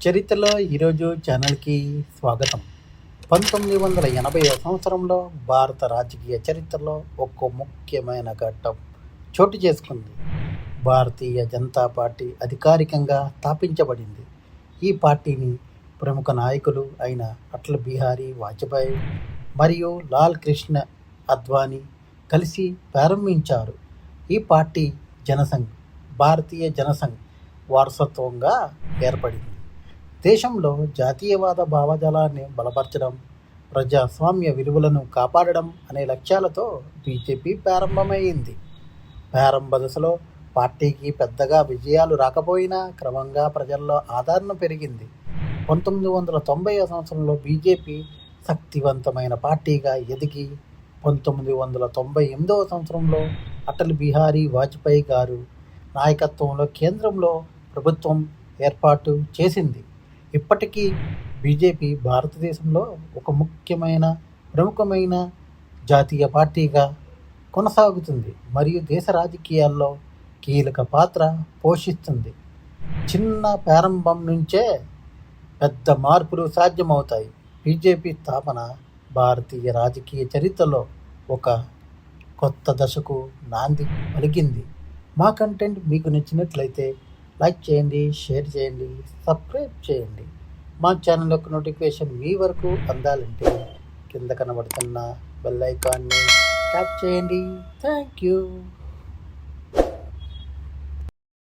చరిత్రలో ఈరోజు ఛానల్కి స్వాగతం. 1980 సంవత్సరంలో భారత రాజకీయ చరిత్రలో ఒక ముఖ్యమైన ఘట్టం చోటు చేసుకుంది. భారతీయ జనతా పార్టీ అధికారికంగా స్థాపించబడింది. ఈ పార్టీని ప్రముఖ నాయకులు అయిన అటల్ బిహారీ వాజ్పేయి మరియు లాల్ కృష్ణ అద్వానీ కలిసి ప్రారంభించారు. ఈ పార్టీ జనసంఘ్, భారతీయ జనసంఘ్ వారసత్వంగా ఏర్పడింది. దేశంలో జాతీయవాద భావజాలాన్ని బలపరచడం, ప్రజాస్వామ్య విలువలను కాపాడడం అనే లక్ష్యాలతో బీజేపీ ప్రారంభమైంది. ప్రారంభ దశలో పార్టీకి పెద్దగా విజయాలు రాకపోయినా క్రమంగా ప్రజల్లో ఆదరణ పెరిగింది. 1990 సంవత్సరంలో బీజేపీ శక్తివంతమైన పార్టీగా ఎదిగి 1998 సంవత్సరంలో అటల్ బిహారీ వాజ్పేయి గారు నాయకత్వంలో కేంద్రంలో ప్రభుత్వం ఏర్పాటు చేసింది. ఇప్పటికీ బీజేపీ భారతదేశంలో ఒక ప్రముఖమైన జాతీయ పార్టీగా కొనసాగుతుంది మరియు దేశ రాజకీయాల్లో కీలక పాత్ర పోషిస్తుంది. చిన్న ప్రారంభం నుంచే పెద్ద మార్పులు సాధ్యమవుతాయి. బీజేపీ స్థాపన భారతీయ రాజకీయ చరిత్రలో ఒక కొత్త దశకు నాంది పలికింది. మా కంటెంట్ మీకు నచ్చినట్లయితే లైక్ చేయండి, షేర్ చేయండి, సబ్స్క్రైబ్ చేయండి. మా ఛానల్ యొక్క నోటిఫికేషన్ మీ వరకు అందాలంటే కింద కనబడుతున్న బెల్ ఐకాన్ని ట్యాప్ చేయండి. Thank you.